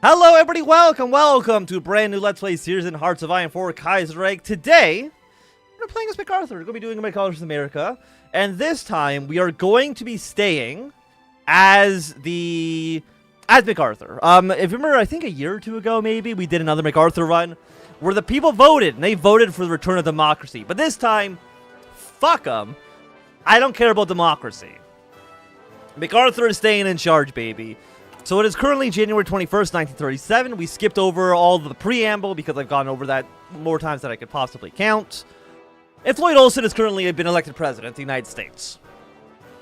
Hello everybody, welcome to a brand new Let's Play series in Hearts of Iron for Kaiserreich. Today, we're playing as MacArthur. We're going to be doing MacArthur's America. And this time, we are going to be staying as MacArthur. If you remember, I think a year or two ago, maybe, we did another MacArthur run where the people voted, and they voted for the return of democracy. But this time, fuck them. I don't care about democracy. MacArthur is staying in charge, baby. So it is currently January 21st, 1937. We skipped over all the preamble because I've gone over that more times than I could possibly count. And Floyd Olson has currently been elected president of the United States.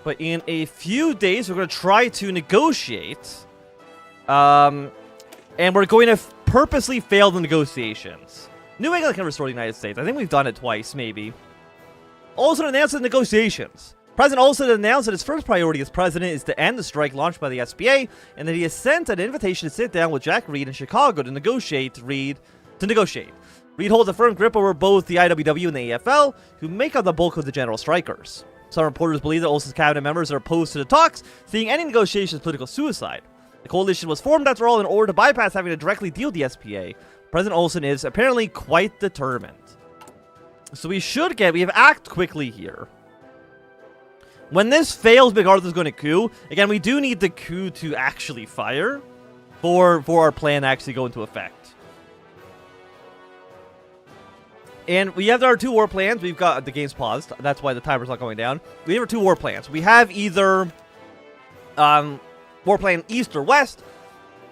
But in a few days, we're going to try to negotiate. And we're going to purposely fail the negotiations. New England can restore the United States. I think we've done it twice, maybe. Olson announced the negotiations. President Olson announced that his first priority as president is to end the strike launched by the SPA, and that he has sent an invitation to sit down with Jack Reed in Chicago to negotiate. Reed holds a firm grip over both the IWW and the AFL, who make up the bulk of the general strikers. Some reporters believe that Olson's cabinet members are opposed to the talks, seeing any negotiation as political suicide. The coalition was formed, after all, in order to bypass having to directly deal with the SPA. President Olson is apparently quite determined. So we have act quickly here. When this fails, MacArthur's going to coup. Again, we do need the coup to actually fire for our plan to actually go into effect. And we have our two war plans. We've got the game's paused. That's why the timer's not going down. We have our two war plans. We have either war plan East or West.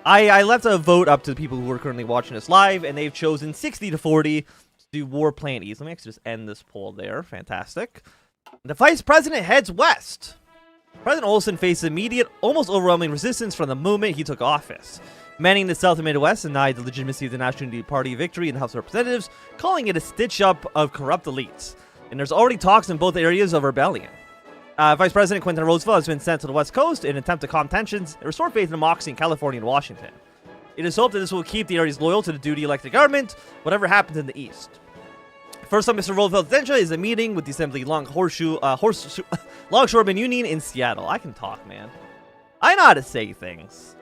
I left a vote up to the people who are currently watching this live, and they've chosen 60-40 to do war plan East. Let me actually just end this poll there. Fantastic. The vice president heads west. President Olson faces immediate, almost overwhelming resistance from the moment he took office. Many in the South and Midwest denied the legitimacy of the National Unity Party victory in the House of Representatives, calling it a stitch-up of corrupt elites. And there's already talks in both areas of rebellion. Vice President Quentin Roosevelt has been sent to the West Coast in an attempt to calm tensions and restore faith in democracy in California and Washington. It is hoped that this will keep the areas loyal to the duty elected government, whatever happens in the East. First on Mr. Roosevelt's agenda is a meeting with the Assembly Longshoremen Union in Seattle. I can talk, man. I know how to say things.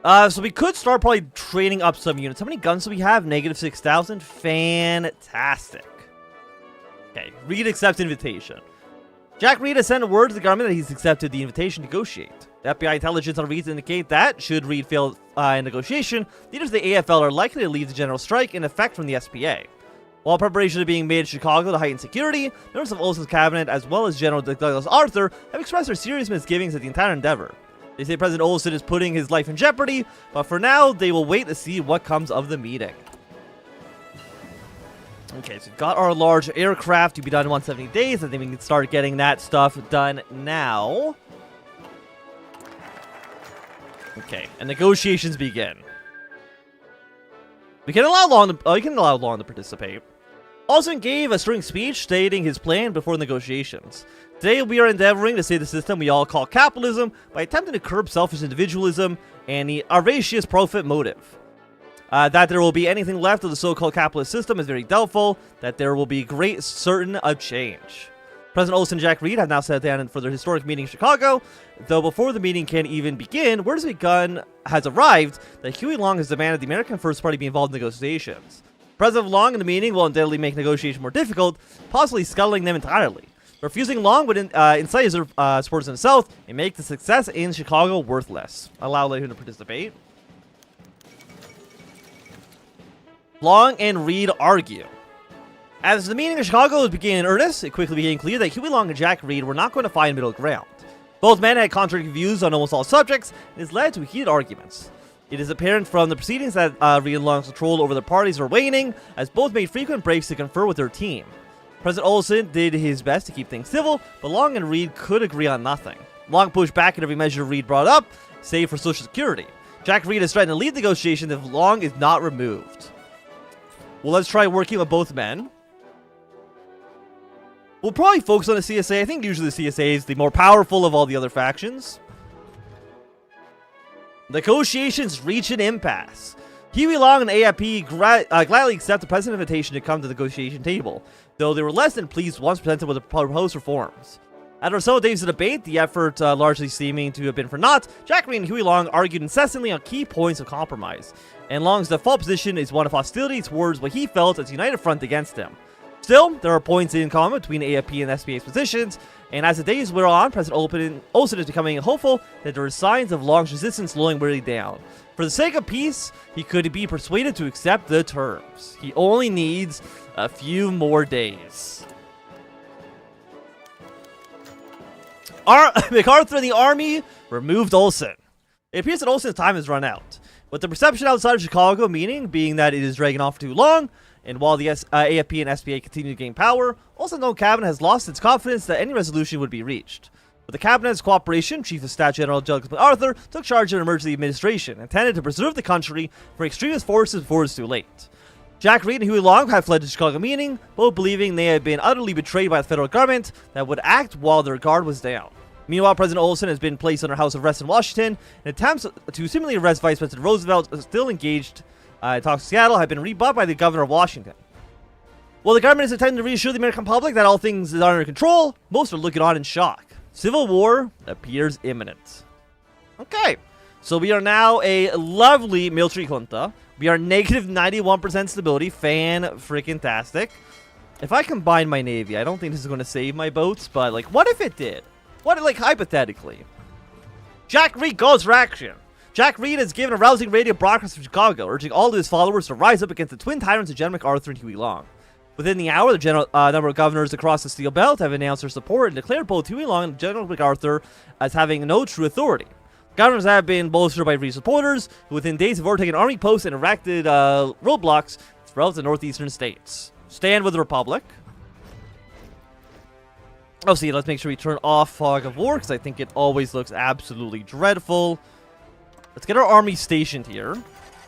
So we could start probably training up some units. How many guns do we have? -6,000. Fantastic. Okay, Reed accepts invitation. Jack Reed has sent word to the government that he's accepted the invitation to negotiate. The FBI intelligence on Reed indicate that, should Reed fail in negotiation, leaders of the AFL are likely to lead the general strike in effect from the SPA. While preparations are being made in Chicago to heighten security, members of Olson's cabinet, as well as General Douglas Arthur, have expressed their serious misgivings at the entire endeavor. They say President Olson is putting his life in jeopardy, but for now, they will wait to see what comes of the meeting. Okay, so we've got our large aircraft to be done in 170 days. I think we can start getting that stuff done now. Okay, and negotiations begin. We can allow Long to participate. Olson gave a string speech stating his plan before negotiations. Today we are endeavoring to save the system we all call capitalism by attempting to curb selfish individualism and the audacious profit motive. That there will be anything left of the so-called capitalist system is very doubtful. That there will be great certain of change. President Olson and Jack Reed have now sat down for their historic meeting in Chicago, though before the meeting can even begin, word has arrived that Huey Long has demanded the American First Party be involved in negotiations. President Long in the meeting will undoubtedly make negotiations more difficult, possibly scuttling them entirely. Refusing Long would incite his supporters in the South and make the success in Chicago worthless. Allow him to participate. Long and Reed argue. As the meeting in Chicago began in earnest, it quickly became clear that Huey Long and Jack Reed were not going to find middle ground. Both men had contradictory views on almost all subjects, and this led to heated arguments. It is apparent from the proceedings that Reed and Long's control over their parties were waning, as both made frequent breaks to confer with their team. President Olson did his best to keep things civil, but Long and Reed could agree on nothing. Long pushed back at every measure Reed brought up, save for Social Security. Jack Reed has threatened to lead negotiations if Long is not removed. Well, let's try working with both men. We'll probably focus on the CSA. I think usually the CSA is the more powerful of all the other factions. Negotiations reach an impasse. Huey Long and AIP gladly accept the president's invitation to come to the negotiation table, though they were less than pleased once presented with the proposed reforms. After several days of debate, the effort largely seeming to have been for naught, Jack Reed and Huey Long argued incessantly on key points of compromise, and Long's default position is one of hostility towards what he felt as a united front against him. Still, there are points in common between AFP and SPA's positions, and as the days wear on, President Olsen is becoming hopeful that there are signs of Long's resistance slowing really down. For the sake of peace, he could be persuaded to accept the terms. He only needs a few more days. MacArthur and the army removed Olsen. It appears that Olsen's time has run out, with the perception outside of Chicago being that it is dragging on for too long, and while the AFP and SPA continue to gain power, Olsen's own cabinet has lost its confidence that any resolution would be reached. With the cabinet's cooperation, Chief of Staff General Douglas MacArthur took charge of an emergency administration, intended to preserve the country from extremist forces before it's too late. Jack Reed and Huey Long have fled to Chicago, both believing they had been utterly betrayed by the federal government that would act while their guard was down. Meanwhile, President Olsen has been placed under house arrest in Washington, and attempts to similarly arrest Vice President Roosevelt, still engaged talks to Seattle, have been rebuffed by the governor of Washington. While the government is attempting to reassure the American public that all things are under control, most are looking on in shock. Civil war appears imminent. Okay, so we are now a lovely military junta. We are negative 91% stability. Fan-freaking-tastic. If I combine my navy, I don't think this is going to save my boats, but, like, what if it did? What, like, hypothetically? Jack Reed goes for action. Jack Reed has given a rousing radio broadcast from Chicago, urging all of his followers to rise up against the twin tyrants of General MacArthur and Huey Long. Within the hour, the number of governors across the Steel Belt have announced their support and declared both Huey Long and General MacArthur as having no true authority. Governors have been bolstered by Reed supporters, who within days have overtaken army posts and erected roadblocks throughout the northeastern states. Stand with the Republic. Oh, see, let's make sure we turn off Fog of War, because I think it always looks absolutely dreadful. Let's get our army stationed here.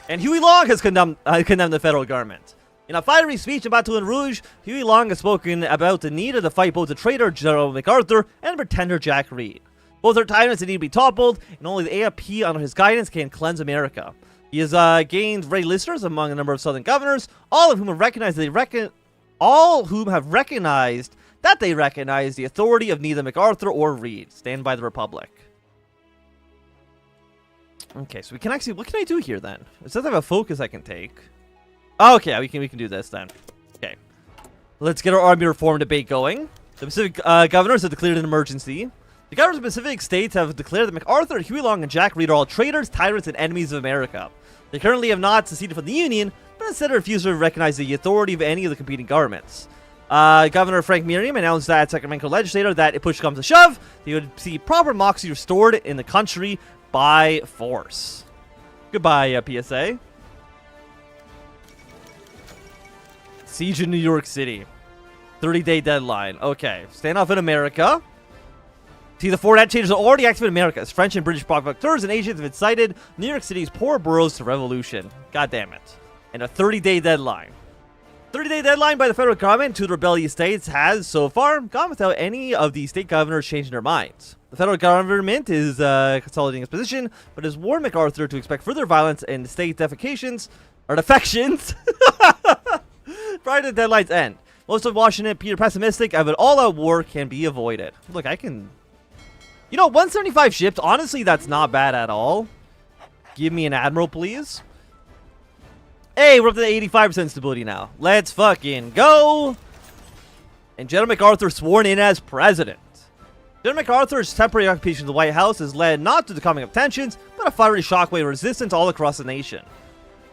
And Huey Long has condemned the federal government. In a fiery speech in Baton Rouge, Huey Long has spoken about the need to fight both the traitor General MacArthur and the pretender Jack Reed. Both are tyrants that need to be toppled, and only the AFP under his guidance can cleanse America. He has gained ready listeners among a number of southern governors, all of whom have recognized that they recognize the authority of neither MacArthur or Reed. Stand by the Republic. Okay, so we can actually, what can I do here then? It says I have a focus I can take. Oh, okay, we can do this then. Okay, let's get our army reform debate going. The Pacific governors have declared an emergency. The governors of Pacific states have declared that MacArthur, Huey Long, and Jack Reed are all traitors, tyrants, and enemies of America. They currently have not seceded from the Union, but instead refuse to recognize the authority of any of the competing governments. Governor Frank Merriam announced that Sacramento legislator that if push comes to shove, they would see proper democracy restored in the country by force. Goodbye, PSA. Siege in New York City. 30-day deadline. Okay. Standoff in America. See, the foreign changes are already active in America, as French and British provocateurs and agents have incited New York City's poor boroughs to revolution. God damn it. And a 30-day deadline. 30-day deadline by the federal government to the rebellious states has, so far, gone without any of the state governors changing their minds. The federal government is consolidating its position, but has warned MacArthur to expect further violence and state defections prior to the deadline's end. Most of Washington appear pessimistic of an all-out war can be avoided. Look, I can... You know, 175 ships, honestly, that's not bad at all. Give me an admiral, please. Hey, we're up to the 85% stability now. Let's fucking go. And General MacArthur sworn in as president. General MacArthur's temporary occupation of the White House has led not to the calming of tensions, but a fiery shockwave of resistance all across the nation.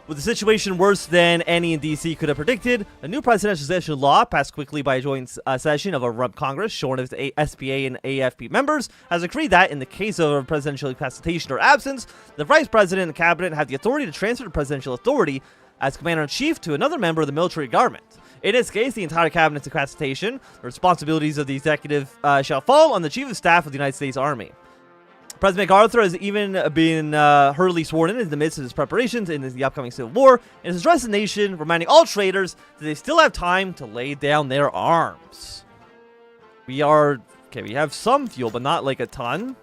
With the situation worse than any in D.C. could have predicted, a new presidential session law, passed quickly by a joint session of a rump Congress, shorn of its SPA and AFP members, has decreed that, in the case of a presidential incapacitation or absence, the vice president and cabinet have the authority to transfer the presidential authority as commander-in-chief to another member of the military government. In this case, the entire cabinet's incapacitation, the responsibilities of the executive shall fall on the chief of staff of the United States Army. President MacArthur has even been hurriedly sworn in the midst of his preparations in the upcoming Civil War, and has addressed the nation, reminding all traitors that they still have time to lay down their arms. We have some fuel, but not like a ton.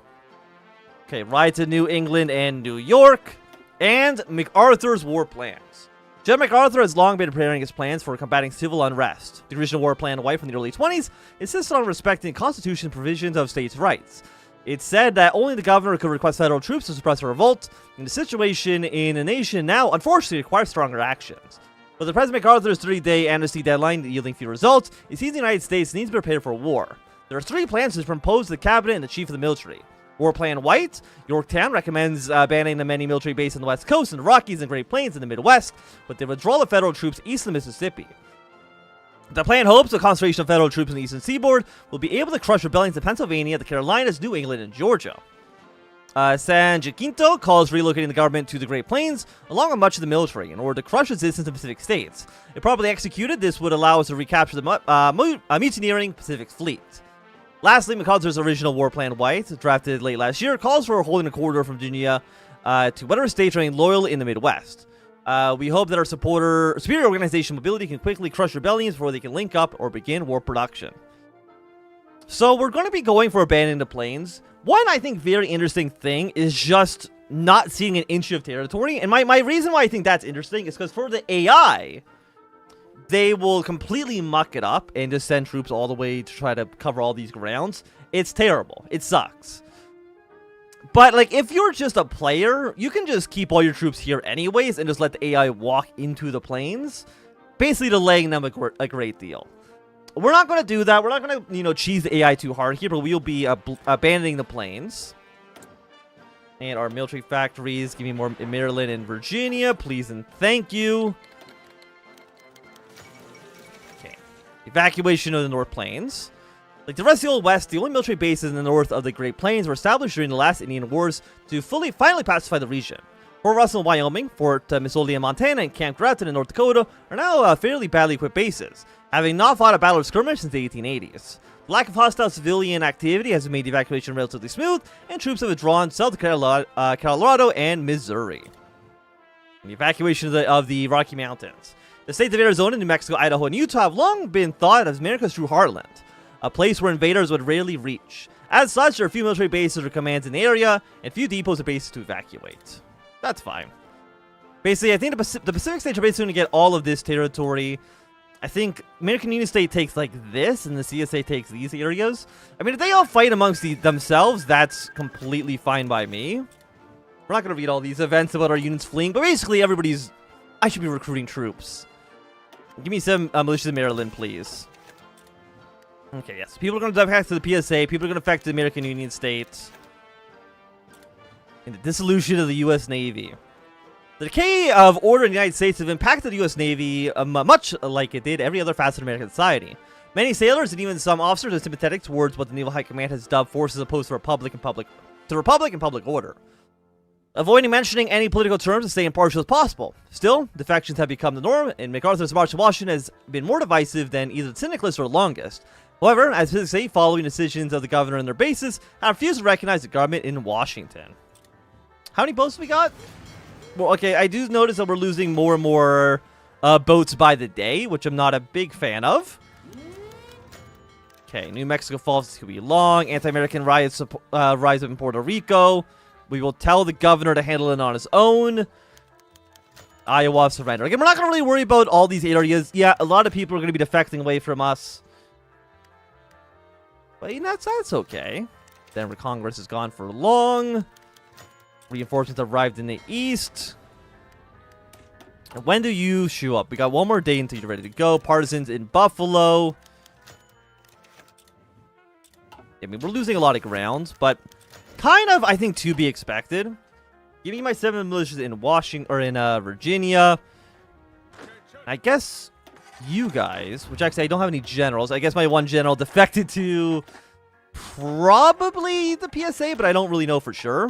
Okay, ride to New England and New York, and MacArthur's war plans. General MacArthur has long been preparing his plans for combating civil unrest. The original war plan White from the early 20s insisted on respecting Constitution provisions of states' rights. It said that only the governor could request federal troops to suppress a revolt, and the situation in the nation now, unfortunately, requires stronger actions. But the President MacArthur's 30-day amnesty deadline yielding few results, it seems the United States needs to be prepared for war. There are 3 plans to propose to the cabinet and the chief of the military. War Plan White, Yorktown recommends banning the many military bases on the West Coast and the Rockies and Great Plains in the Midwest, with the withdrawal of federal troops east of the Mississippi. The plan hopes the concentration of federal troops in the eastern seaboard will be able to crush rebellions in Pennsylvania, the Carolinas, New England, and Georgia. San Jacinto calls relocating the government to the Great Plains, along with much of the military, in order to crush resistance in Pacific states. If properly executed, this would allow us to recapture the mutineering Pacific Fleet. Lastly, MacArthur's original War Plan White, drafted late last year, calls for holding a corridor from Virginia to whatever states remain loyal in the Midwest. We hope that our superior organization mobility can quickly crush rebellions before they can link up or begin war production. So we're going to be going for abandoning the plains. One, I think, very interesting thing is just not seeing an inch of territory. And my reason why I think that's interesting is because for the AI, they will completely muck it up and just send troops all the way to try to cover all these grounds. It's terrible. It sucks. But, like, if you're just a player, you can just keep all your troops here anyways and just let the AI walk into the plains, basically delaying them a great deal. We're not going to do that. We're not going to, cheese the AI too hard here, but we'll be abandoning the plains. And our military factories, give me more in Maryland and Virginia, please and thank you. Evacuation of the North Plains. Like the rest of the Old West, the only military bases in the north of the Great Plains were established during the last Indian Wars to finally pacify the region. Fort Russell in Wyoming, Fort Missoula in Montana, and Camp Grafton in North Dakota are now fairly badly equipped bases, having not fought a battle of skirmish since the 1880s. The lack of hostile civilian activity has made the evacuation relatively smooth, and troops have withdrawn south to Colorado and Missouri. The evacuation of the Rocky Mountains. The states of Arizona, New Mexico, Idaho, and Utah have long been thought of as America's true heartland, a place where invaders would rarely reach. As such, there are few military bases or commands in the area, and few depots or bases to evacuate. That's fine. Basically, I think the Pacific states are basically going to get all of this territory. I think American Union State takes like this, and the CSA takes these areas. I mean, if they all fight amongst themselves, that's completely fine by me. We're not going to read all these events about our units fleeing, but basically, I should be recruiting troops. Give me some militias in Maryland, please. Okay, yes. People are going to affect the PSA. People are going to affect the American Union State. And the dissolution of the U.S. Navy. The decay of order in the United States have impacted the U.S. Navy much like it did every other facet of American society. Many sailors and even some officers are sympathetic towards what the Naval High Command has dubbed forces opposed to Republic and public order, avoiding mentioning any political terms and staying impartial as possible. Still, defections have become the norm, and MacArthur's march to Washington has been more divisive than either the syndicalists or longest. However, as physics say, following decisions of the governor and their bases, have refused to recognize the government in Washington. How many boats we got? Well, okay, I do notice that we're losing more and more boats by the day, which I'm not a big fan of. Okay, New Mexico Falls could be long. Anti-American riots rise up in Puerto Rico. We will tell the governor to handle it on his own. Iowa surrender. Again, we're not going to really worry about all these areas. Yeah, a lot of people are going to be defecting away from us. But that's okay. Denver Congress is gone for long. Reinforcements arrived in the east. And when do you show up? We got one more day until you're ready to go. Partisans in Buffalo. I mean, we're losing a lot of ground, but kind of, I think, to be expected. Give me my 7 militias in Washington or in Virginia. I guess you guys, which actually I don't have any generals. I guess my one general defected to probably the PSA, but I don't really know for sure.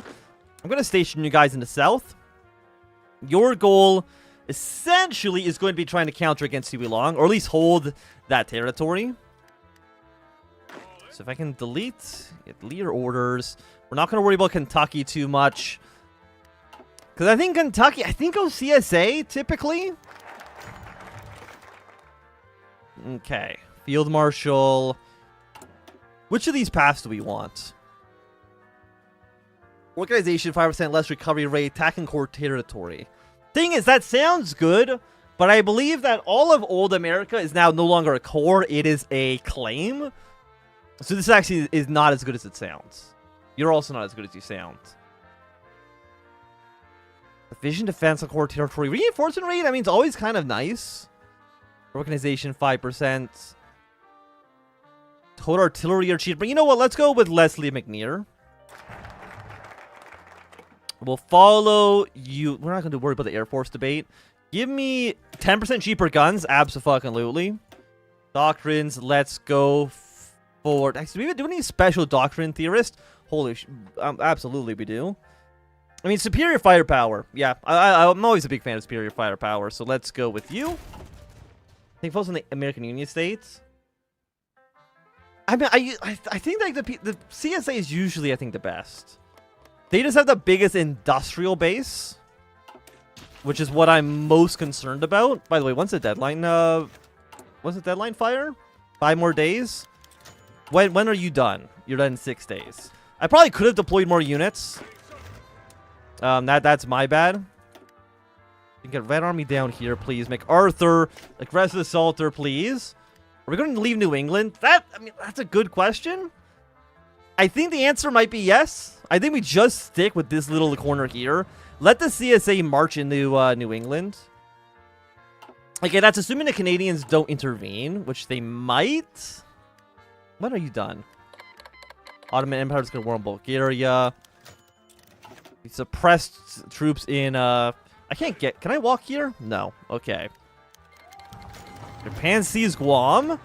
I'm going to station you guys in the south. Your goal essentially is going to be trying to counter against Huey Long, or at least hold that territory. So if I can delete leader orders, we're not going to worry about Kentucky too much. Because I think Kentucky, I think goes CSA typically. Okay. Field Marshal. Which of these paths do we want? Organization, 5% less recovery rate, attacking core territory. Thing is, that sounds good, But I believe that all of old America is now no longer a core. It is a claim. So this actually is not as good as it sounds. You're also not as good as you sound. Division defense on core territory. Reinforcement rate, I mean, it's always kind of nice. Organization, 5%. Total artillery are cheap. But you know what? Let's go with Leslie McNear. We'll follow you. We're not going to worry about the Air Force debate. Give me 10% cheaper guns. Abso-fucking-lutely. Doctrines. Let's go forward. Actually, do we do any special doctrine theorist? Holy absolutely we do. I mean, superior firepower. Yeah, I'm always a big fan of superior firepower. So let's go with you. I think focus on the American Union States. I mean, I think like the CSA is usually, I think, the best. They just have the biggest industrial base, which is what I'm most concerned about. By the way, when's the deadline? What's the deadline fire? 5 more days? When are you done? You're done in 6 days. I probably could have deployed more units. That's my bad. You can get Red Army down here, please. MacArthur, aggressive assaulter, please. Are we going to leave New England? I mean, that's a good question. I think the answer might be yes. I think we just stick with this little corner here. Let the CSA march into New England. Okay, that's assuming the Canadians don't intervene, which they might. When are you done? Ottoman Empire is going to war in Bulgaria. We suppressed troops in, I can't get... Can I walk here? No. Okay. Japan seized Guam.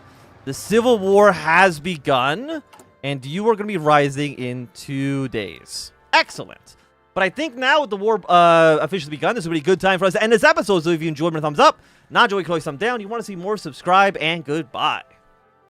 The Civil War has begun. And you are going to be rising in 2 days. Excellent. But I think now with the war officially begun, this is a really good time for us to end this episode. So if you enjoyed, give me a thumbs up. Not enjoyed, click thumbs down. You want to see more, subscribe, and goodbye.